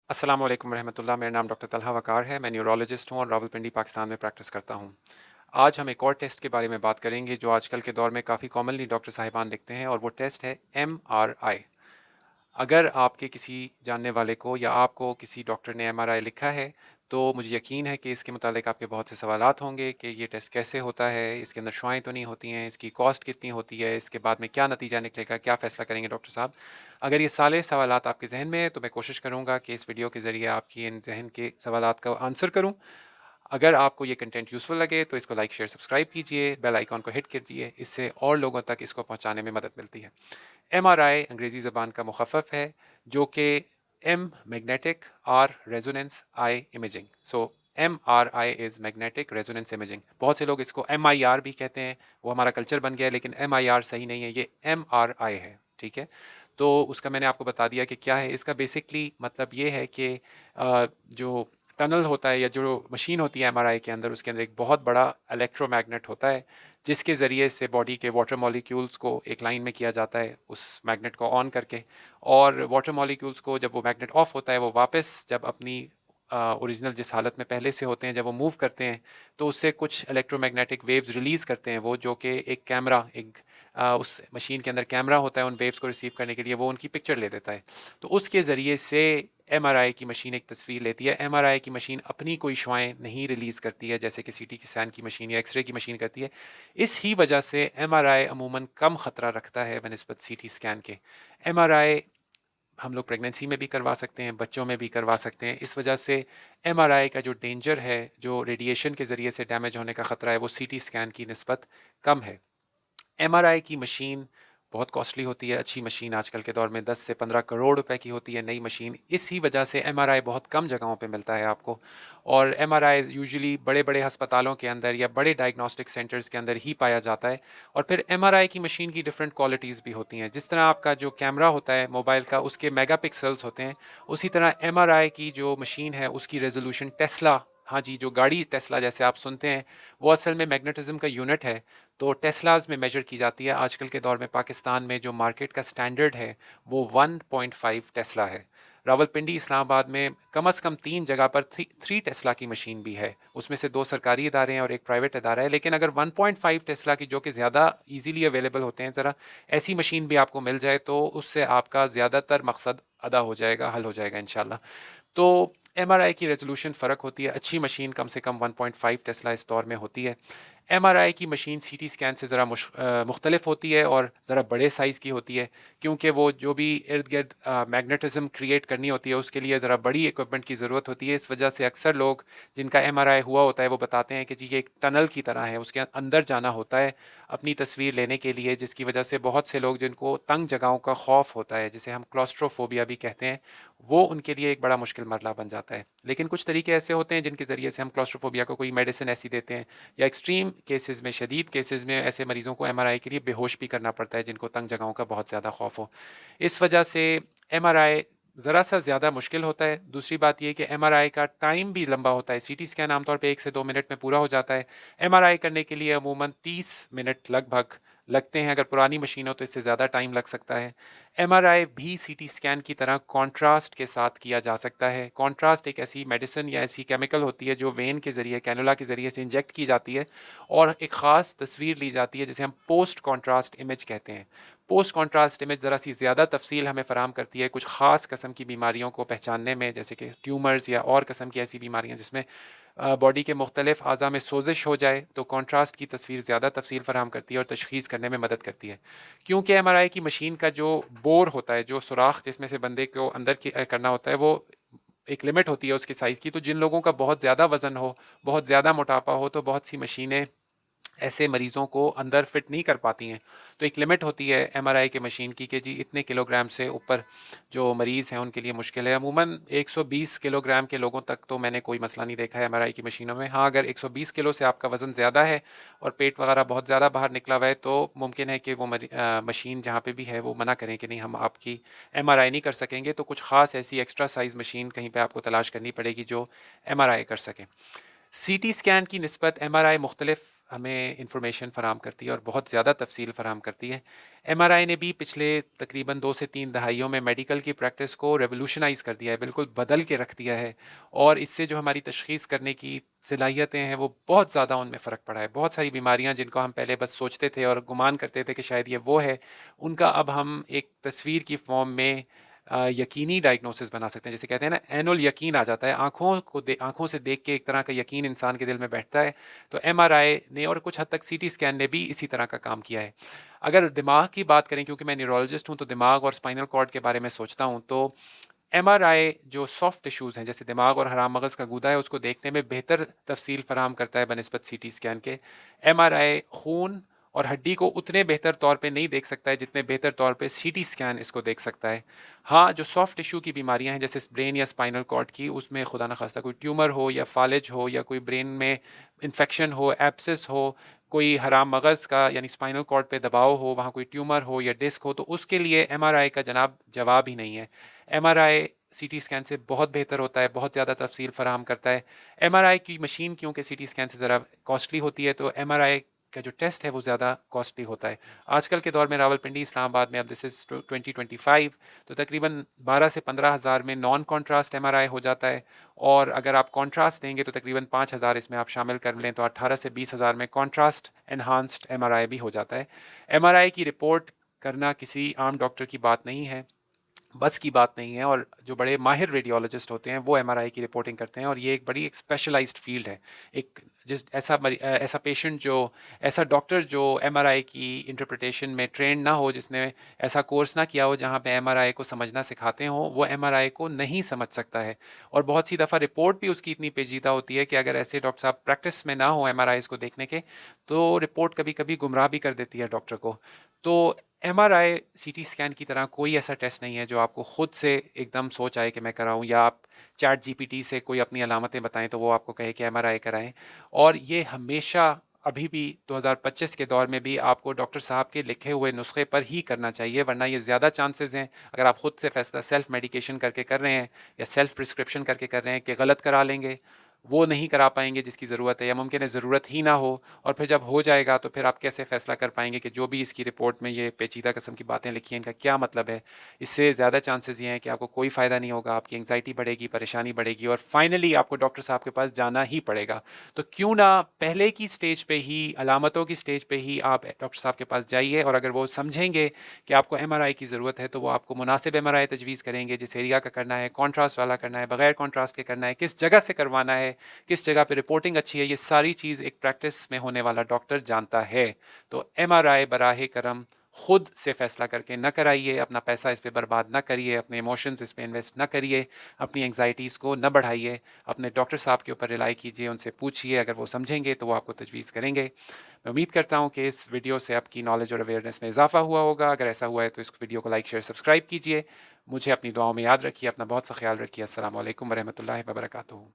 अस्सलाम वालेकुम रहमतुल्लाह। मेरा नाम डॉक्टर तलहा वकार है। मैं न्यूरोलॉजिस्ट हूँ और रावलपिंडी पाकिस्तान में प्रैक्टिस करता हूँ। आज हम एक और टेस्ट के बारे में बात करेंगे जो आजकल के दौर में काफ़ी कॉमनली डॉक्टर साहिबान लिखते हैं, और वो टेस्ट है MRI। अगर आपके किसी जानने वाले को या आपको किसी डॉक्टर ने MRI लिखा है तो मुझे यकीन है कि इसके मुतालिक आपके बहुत से सवालात होंगे कि ये टेस्ट कैसे होता है, इसके अंदर शुआएँ तो नहीं होती हैं, इसकी कॉस्ट कितनी होती है, इसके बाद में क्या नतीजा निकलेगा, क्या फ़ैसला करेंगे डॉक्टर साहब। अगर ये सारे सवालात आपके ज़हन में हैं तो मैं कोशिश करूँगा कि इस वीडियो के ज़रिए आपकी इन ज़हन के सवालात का आंसर करूँ। अगर आपको ये कंटेंट यूज़फुल लगे तो इसको लाइक शेयर सब्सक्राइब कीजिए, बेल आइकॉन को हिट कीजिए, इससे और लोगों तक इसको पहुँचाने में मदद मिलती है। MRI अंग्रेज़ी ज़बान का मुखफ़फ़ है जो कि M magnetic, R resonance, I imaging. So MRI is magnetic resonance imaging. बहुत से लोग इसको MIR भी कहते हैं, वो हमारा कल्चर बन गया है, लेकिन MIR सही नहीं है, ये MRI है। ठीक है, तो उसका मैंने आपको बता दिया कि क्या है। इसका बेसिकली मतलब ये है कि जो टनल होता है या जो मशीन होती है MRI के अंदर, उसके अंदर एक बहुत बड़ा इलेक्ट्रोमैग्नेट होता है जिसके ज़रिए से बॉडी के वाटर मॉलिक्यूल्स को एक लाइन में किया जाता है उस मैग्नेट को ऑन करके। और वाटर मॉलिक्यूल्स को जब वो मैग्नेट ऑफ होता है, वो वापस जब अपनी ओरिजिनल जिस हालत में पहले से होते हैं, जब वो मूव करते हैं तो उससे कुछ इलेक्ट्रोमैग्नेटिक वेव्स रिलीज़ करते हैं, वो जो कि एक कैमरा, एक उस मशीन के अंदर कैमरा होता है उन वेव्स को रिसीव करने के लिए, वो उनकी पिक्चर ले देता है। तो उसके ज़रिए से MRI की मशीन एक तस्वीर लेती है। MRI की मशीन अपनी कोई शुआएँ नहीं रिलीज़ करती है जैसे कि CT स्कैन की मशीन या एक्सरे की मशीन करती है। इस ही वजह से MRI अमूमन कम ख़तरा रखता है बनिस्बत CT स्कैन के। MRI हम लोग प्रेगनेंसी में भी करवा सकते हैं, बच्चों में भी करवा सकते हैं। इस वजह से MRI का जो डेंजर है, जो रेडिएशन के ज़रिए से डैमेज होने का ख़तरा है, वो CT स्कैन की निस्बत कम है। MRI की मशीन बहुत कॉस्टली होती है। अच्छी मशीन आजकल के दौर में 10 से 15 करोड़ रुपए की होती है, नई मशीन। इसी वजह से MRI बहुत कम जगहों पे मिलता है आपको। और MRI यूजुअली बड़े बड़े अस्पतालों के अंदर या बड़े डायग्नोस्टिक सेंटर्स के अंदर ही पाया जाता है। और फिर MRI की मशीन की डिफरेंट क्वालिटीज़ भी होती हैं। जिस तरह आपका जो कैमरा होता है मोबाइल का, उसके मेगापिक्सल्स होते हैं, उसी तरह MRI की जो मशीन है उसकी रेजोल्यूशन टेस्ला, हाँ जी, जो गाड़ी टेस्ला जैसे आप सुनते हैं, वो असल में मैग्नेटिज्म का यूनिट है। तो टेस्लाज में मेजर की जाती है। आजकल के दौर में पाकिस्तान में जो मार्केट का स्टैंडर्ड है वो 1.5 टेस्ला है। रावलपिंडी इस्लामाबाद में कम से कम 3 जगह पर 3 टेस्ला की मशीन भी है। उसमें से 2 सरकारी इदारे हैं और एक प्राइवेट इदारा है। लेकिन अगर 1.5 टेस्ला की, जो कि ज़्यादा इजीली अवेलेबल होते हैं, ज़रा ऐसी मशीन भी आपको मिल जाए तो उससे आपका ज़्यादातर मकसद अदा हो जाएगा, हल हो जाएगा इंशाल्लाह। तो MRI की रेजोल्यूशन फ़र्क होती है। अच्छी मशीन कम से कम 1.5 टेस्ला इस दौर में होती है। MRI की मशीन CT स्कैन से ज़रा मुख्तलिफ होती है और ज़रा बड़े साइज़ की होती है, क्योंकि वो जो भी इर्द गिर्द मैग्नेटिज्म क्रिएट करनी होती है उसके लिए ज़रा बड़ी इक्विपमेंट की ज़रूरत होती है। इस वजह से अक्सर लोग जिनका MRI हुआ होता है वो बताते हैं कि जी ये एक टनल की तरह है, उसके अंदर जाना होता है अपनी तस्वीर लेने के लिए, जिसकी वजह से बहुत से लोग जिनको तंग जगहों का खौफ होता है, जिसे हम क्लॉस्ट्रोफोबिया भी कहते हैं, वो उनके लिए एक बड़ा मुश्किल मरला बन जाता है। लेकिन कुछ तरीके ऐसे होते हैं जिनके ज़रिए से हम क्लॉस्ट्रोफोबिया को कोई मेडिसिन ऐसी देते हैं, या एक्सट्रीम केसेस में, शदीद केसेस में ऐसे मरीज़ों को MRI के लिए बेहोश भी करना पड़ता है जिनको तंग जगहों का बहुत ज़्यादा खौफ हो। इस वजह से MRI ज़रा सा ज़्यादा मुश्किल होता है। दूसरी बात यह कि MRI का टाइम भी लंबा होता है। CT स्कैन आमतौर पे 1 से 2 मिनट में पूरा हो जाता है। MRI करने के लिए अमूमन 30 मिनट लगभग लगते हैं। अगर पुरानी मशीन हो तो इससे ज़्यादा टाइम लग सकता है। MRI भी CT स्कैन की तरह कॉन्ट्रास्ट के साथ किया जा सकता है। कॉन्ट्रास्ट एक ऐसी मेडिसिन या ऐसी केमिकल होती है जो वेन के ज़रिए, कैनुला के ज़रिए से इंजेक्ट की जाती है और एक ख़ास तस्वीर ली जाती है जिसे हम पोस्ट कॉन्ट्रास्ट इमेज कहते हैं। पोस्ट कॉन्ट्रास्ट इमेज ज़रा सी ज़्यादा तफसील हमें फ़राहम करती है कुछ ख़ास किस्म की बीमारियों को पहचानने में, जैसे कि ट्यूमर्स या और किस्म की ऐसी बीमारियाँ जिसमें बॉडी के मुख्तलिफ अज़ा में सोजिश हो जाए, तो कॉन्ट्रास्ट की तस्वीर ज़्यादा तफसील फ़राहम करती है और तशख़ीस करने में मदद करती है। क्योंकि MRI की मशीन का जो बोर होता है, जो सुराख जिसमें से बंदे को अंदर करना होता है, वो एक लिमिट होती है उसके साइज़ की। तो जिन लोगों का बहुत ज़्यादा वज़न हो, बहुत ज़्यादा मोटापा हो, तो बहुत सी मशीनें ऐसे मरीज़ों को अंदर फिट नहीं कर पाती हैं। तो एक लिमिट होती है MRI के मशीन की कि जी इतने किलोग्राम से ऊपर जो मरीज़ हैं उनके लिए मुश्किल है। अमूमन 120 किलोग्राम के लोगों तक तो मैंने कोई मसला नहीं देखा है MRI की मशीनों में। हाँ, अगर 120 किलो से आपका वज़न ज़्यादा है और पेट वगैरह बहुत ज़्यादा बाहर निकला हुआ है तो मुमकिन है कि वो मशीन जहाँ पे भी है वो मना करें कि नहीं, हम आपकी MRI नहीं कर सकेंगे। तो कुछ ख़ास ऐसी एक्स्ट्रा साइज़ मशीन कहीं पे आपको तलाश करनी पड़ेगी जो MRI कर सकें। سی ٹی اسکین کی نسبت ایم آر آئی مختلف ہمیں انفارمیشن فراہم کرتی ہے اور بہت زیادہ تفصیل فراہم کرتی ہے. ایم آر آئی نے بھی پچھلے تقریباً 2 سے 3 دہائیوں میں میڈیکل کی پریکٹس کو ریولوشنائز کر دیا ہے، بالکل بدل کے رکھ دیا ہے، اور اس سے جو ہماری تشخیص کرنے کی صلاحیتیں ہیں وہ بہت زیادہ ان میں فرق پڑا ہے. بہت ساری بیماریاں جن کو ہم پہلے بس سوچتے تھے اور گمان کرتے تھے کہ شاید یہ وہ ہے، ان کا اب ہم ایک تصویر کی فارم میں یقینی ڈائگنوسس بنا سکتے ہیں. جیسے کہتے ہیں نا، عین الیقین آ جاتا ہے، آنکھوں سے دیکھ کے ایک طرح کا یقین انسان کے دل میں بیٹھتا ہے. تو ایم آر آئی نے اور کچھ حد تک سی ٹی اسکین نے بھی اسی طرح کا کام کیا ہے. اگر دماغ کی بات کریں، کیونکہ میں نیورولوجسٹ ہوں تو دماغ اور اسپائنل کارڈ کے بارے میں سوچتا ہوں، تو ایم آر آئی جو سافٹ ٹشوز ہیں جیسے دماغ اور حرام مغز کا گودا ہے اس کو دیکھنے میں بہتر تفصیل فراہم کرتا ہے بنسبت سی ٹی اسکین کے. ایم آر آئی خون اور ہڈی کو اتنے بہتر طور پہ نہیں دیکھ سکتا ہے جتنے بہتر طور پہ سی ٹی اسکین اس کو دیکھ سکتا ہے. ہاں، جو سافٹ ٹشو کی بیماریاں ہیں جیسے برین یا اسپائنل کارڈ کی، اس میں خدا نخواستہ کوئی ٹیومر ہو یا فالج ہو یا کوئی برین میں انفیکشن ہو، ایپسس ہو، کوئی حرام مغز کا یعنی اسپائنل کارڈ پہ دباؤ ہو، وہاں کوئی ٹیومر ہو یا ڈسک ہو، تو اس کے لیے ایم آر آئی کا جواب ہی نہیں ہے. ایم آر آئی سی ٹی اسکین سے بہت بہتر ہوتا ہے، بہت زیادہ تفصیل فراہم کرتا ہے. ایم آر آئی کی مشین کیونکہ سی ٹی اسکین سے ذرا کاسٹلی ہوتی ہے، تو ایم آر آئی کا جو ٹیسٹ ہے وہ زیادہ کاسٹلی ہوتا ہے. آج کل کے دور میں راولپنڈی، اسلام آباد میں، اب دس از 2025، تو تقریباً 12 سے 15 ہزار میں نان کانٹراسٹ ایم آر آئی ہو جاتا ہے، اور اگر آپ کانٹراسٹ دیں گے تو تقریباً 5,000 اس میں آپ شامل کر لیں تو 18 سے 20 ہزار میں کانٹراسٹ انہانسڈ ایم آر آئی بھی ہو جاتا ہے. ایم آر آئی کی رپورٹ کرنا کسی عام ڈاکٹر کی بات نہیں ہے، بس کی بات نہیں ہے، اور جو بڑے ماہر ریڈیولوجسٹ ہوتے ہیں وہ ایم آر آئی کی رپورٹنگ کرتے ہیں، اور یہ ایک بڑی اسپیشلائزڈ فیلڈ ہے. ایک ایسا پیشنٹ ایسا ڈاکٹر جو ایم آر آئی کی انٹرپریٹیشن میں ٹرینڈ نہ ہو، جس نے ایسا کورس نہ کیا ہو جہاں پہ ایم آر آئی کو سمجھنا سکھاتے ہوں، وہ ایم آر آئی کو نہیں سمجھ سکتا ہے. اور بہت سی دفعہ رپورٹ بھی اس کی اتنی پیچیدہ ہوتی ہے کہ اگر ایسے ڈاکٹر صاحب پریکٹس میں نہ ہو ایم آر آئیز کو دیکھنے کے، تو رپورٹ کبھی کبھی گمراہ بھی کر دیتی ہے ڈاکٹر کو. تو ایم آر آئی سی ٹی اسکین کی طرح کوئی ایسا ٹیسٹ نہیں ہے جو آپ کو خود سے ایک دم سوچ آئے کہ میں کراؤں، یا آپ چیٹ جی پی ٹی سے کوئی اپنی علامتیں بتائیں تو وہ آپ کو کہے کہ ایم آر آئی کرائیں. اور یہ ہمیشہ ابھی بھی 2025 کے دور میں بھی آپ کو ڈاکٹر صاحب کے لکھے ہوئے نسخے پر ہی کرنا چاہیے، ورنہ یہ زیادہ چانسز ہیں اگر آپ خود سے فیصلہ سیلف میڈیکیشن کر کے کر رہے ہیں یا سیلف پرسکرپشن کر کے کر رہے ہیں کہ غلط کرا لیں گے، وہ نہیں کرا پائیں گے جس کی ضرورت ہے، یا ممکن ہے ضرورت ہی نہ ہو، اور پھر جب ہو جائے گا تو پھر آپ کیسے فیصلہ کر پائیں گے کہ جو بھی اس کی رپورٹ میں یہ پیچیدہ قسم کی باتیں لکھی ہیں ان کا کیا مطلب ہے. اس سے زیادہ چانسز یہ ہیں کہ آپ کو کوئی فائدہ نہیں ہوگا، آپ کی انگزائٹی بڑھے گی، پریشانی بڑھے گی، اور فائنلی آپ کو ڈاکٹر صاحب کے پاس جانا ہی پڑے گا. تو کیوں نہ پہلے کی سٹیج پہ ہی، علامتوں کی سٹیج پہ ہی آپ ڈاکٹر صاحب کے پاس جائیے، اور اگر وہ سمجھیں گے کہ آپ کو ایم آر آئی کی ضرورت ہے تو وہ آپ کو مناسب ایم آر آئی تجویز کریں گے، جس ایریا کا کرنا ہے، کانٹراسٹ والا کرنا ہے، بغیر کانٹراسٹ کے کرنا ہے، کس جگہ سے کروانا ہے، کس جگہ پہ رپورٹنگ اچھی ہے، یہ ساری چیز ایک پریکٹس میں ہونے والا ڈاکٹر جانتا ہے. تو ایم آر آئی براہ کرم خود سے فیصلہ کر کے نہ کرائیے، اپنا پیسہ اس پہ برباد نہ کریے، اپنے ایموشنز اس پہ انویسٹ نہ کریے، اپنی انگزائٹیز کو نہ بڑھائیے. اپنے ڈاکٹر صاحب کے اوپر ریلائی کیجیے، ان سے پوچھیے، اگر وہ سمجھیں گے تو وہ آپ کو تجویز کریں گے. میں امید کرتا ہوں کہ اس ویڈیو سے آپ کی نالج اور اویئرنیس میں اضافہ ہوا ہوگا. اگر ایسا ہوا ہے تو اس ویڈیو کو لائک، شیئر، سبسکرائب کیجیے. مجھے اپنی دعاؤں میں یاد رکھیے، اپنا بہت سا خیال رکھیے. السلام علیکم ورحمۃ اللہ وبرکاتہ.